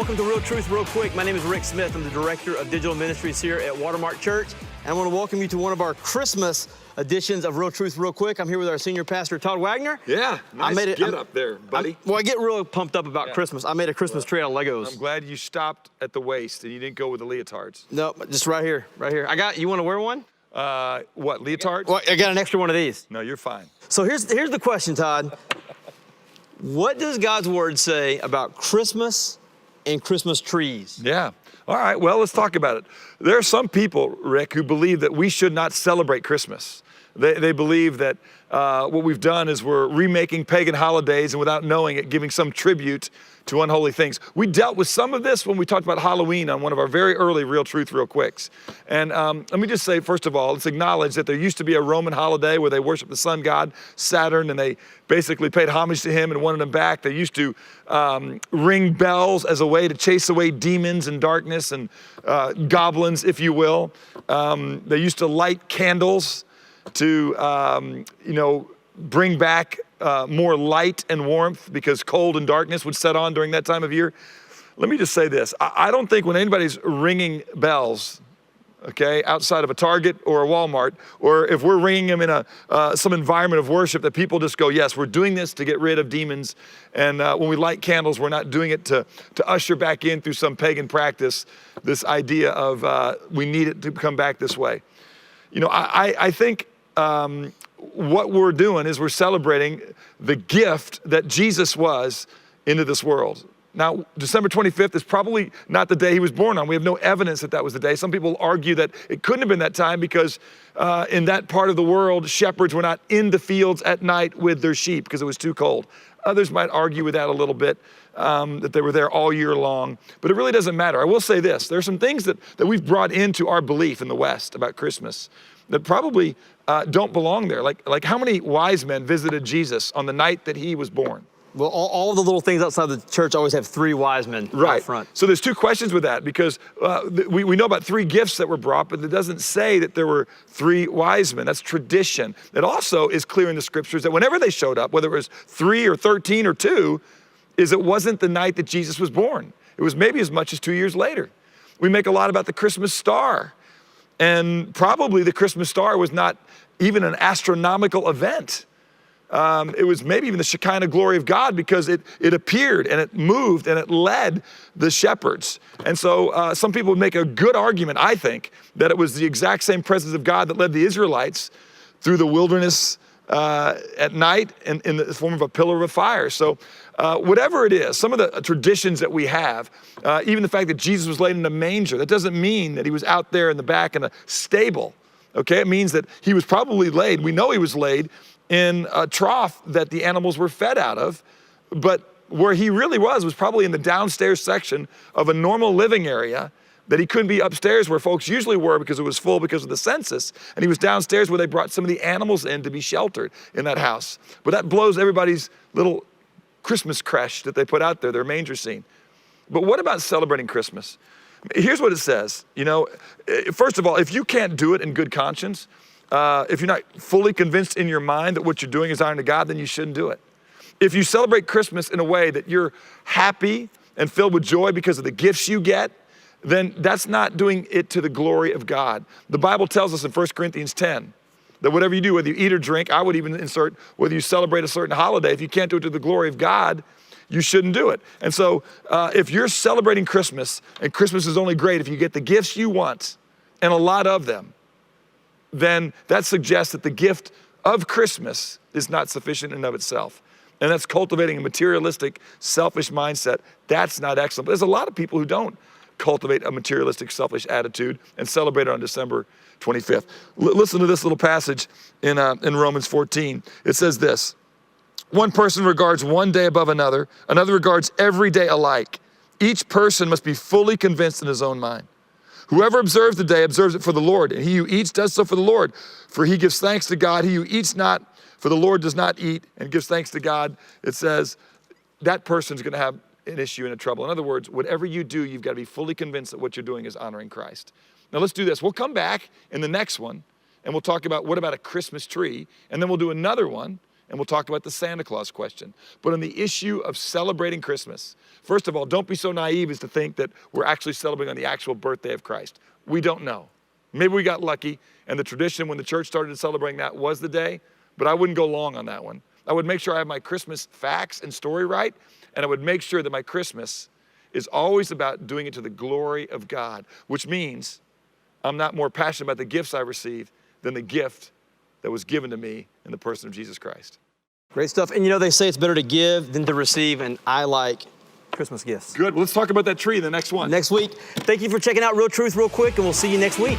Welcome to Real Truth Real Quick. My name is Rick Smith. I'm the Director of Digital Ministries here at Watermark Church. And I want to welcome you to one of our Christmas editions of Real Truth Real Quick. I'm here with our senior pastor, Todd Wagner. Yeah, nice get up there, buddy. I get real pumped up about Christmas. I made a Christmas tree out of Legos. I'm glad you stopped at the waist and you didn't go with the leotards. No, just right here, right here. You want to wear one? What, leotards? Well, I got an extra one of these. No, you're fine. So here's the question, Todd. What does God's word say about Christmas and Christmas trees? Yeah. All right, well, let's talk about it. There are some people, Rick, who believe that we should not celebrate Christmas. They believe that what we've done is we're remaking pagan holidays and without knowing it, giving some tribute to unholy things. We dealt with some of this when we talked about Halloween on one of our very early Real Truth Real Quicks. And let me just say, first of all, let's acknowledge that there used to be a Roman holiday where they worshiped the sun god, Saturn, and they basically paid homage to him and wanted him back. They used to ring bells as a way to chase away demons and darkness and goblins, if you will. They used to light candles to, bring back more light and warmth because cold and darkness would set on during that time of year. Let me just say this. I don't think when anybody's ringing bells, okay, outside of a Target or a Walmart, or if we're ringing them in some environment of worship, that people just go, yes, we're doing this to get rid of demons. And when we light candles, we're not doing it to usher back in through some pagan practice, this idea of we need it to come back this way. I think what we're doing is we're celebrating the gift that Jesus was into this world. Now, December 25th is probably not the day he was born on. We have no evidence that that was the day. Some people argue that it couldn't have been that time because in that part of the world, shepherds were not in the fields at night with their sheep because it was too cold. Others might argue with that a little bit, that they were there all year long. But it really doesn't matter. I will say this. There are some things that we've brought into our belief in the West about Christmas that probably don't belong there. Like how many wise men visited Jesus on the night that he was born? Well, all the little things outside the church always have three wise men out front. So there's two questions with that because we know about three gifts that were brought, but it doesn't say that there were three wise men. That's tradition. It also is clear in the scriptures that whenever they showed up, whether it was 3 or 13 or 2, it wasn't the night that Jesus was born. It was maybe as much as 2 years later. We make a lot about the Christmas star. And probably the Christmas star was not even an astronomical event. It was maybe even the Shekinah glory of God because it appeared and it moved and it led the shepherds. And so some people would make a good argument, I think, that it was the exact same presence of God that led the Israelites through the wilderness at night in the form of a pillar of fire. So whatever it is, some of the traditions that we have, even the fact that Jesus was laid in a manger, that doesn't mean that he was out there in the back in a stable, okay? It means that he was probably laid, we know he was laid in a trough that the animals were fed out of, but where he really was probably in the downstairs section of a normal living area that he couldn't be upstairs where folks usually were because it was full because of the census. And he was downstairs where they brought some of the animals in to be sheltered in that house. But that blows everybody's little Christmas creche that they put out there, their manger scene. But what about celebrating Christmas? Here's what it says. First of all, if you can't do it in good conscience, if you're not fully convinced in your mind that what you're doing is honoring to God, then you shouldn't do it. If you celebrate Christmas in a way that you're happy and filled with joy because of the gifts you get, then that's not doing it to the glory of God. The Bible tells us in 1 Corinthians 10 that whatever you do, whether you eat or drink, I would even insert whether you celebrate a certain holiday, if you can't do it to the glory of God, you shouldn't do it. And so if you're celebrating Christmas, and Christmas is only great if you get the gifts you want, and a lot of them, then that suggests that the gift of Christmas is not sufficient in and of itself. And that's cultivating a materialistic, selfish mindset. That's not excellent. But there's a lot of people who don't cultivate a materialistic, selfish attitude and celebrate it on December 25th. Listen to this little passage in Romans 14. It says this: one person regards one day above another regards every day alike. Each person must be fully convinced in his own mind. Whoever observes the day observes it for the Lord, and he who eats does so for the Lord, for he gives thanks to God. He who eats not for the Lord does not eat and gives thanks to God. It says that person's going to have an issue and a trouble. In other words, whatever you do, you've got to be fully convinced that what you're doing is honoring Christ. Now let's do this. We'll come back in the next one and we'll talk about what about a Christmas tree, and then we'll do another one and we'll talk about the Santa Claus question. But on the issue of celebrating Christmas, first of all, don't be so naive as to think that we're actually celebrating on the actual birthday of Christ. We don't know. Maybe we got lucky, and the tradition when the church started celebrating that was the day, but I wouldn't go long on that one. I would make sure I have my Christmas facts and story right, and I would make sure that my Christmas is always about doing it to the glory of God, which means I'm not more passionate about the gifts I receive than the gift that was given to me in the person of Jesus Christ. Great stuff. And you know, they say it's better to give than to receive, and I like Christmas gifts. Good. Well, let's talk about that tree in the next one. Next week. Thank you for checking out Real Truth Real Quick, and we'll see you next week.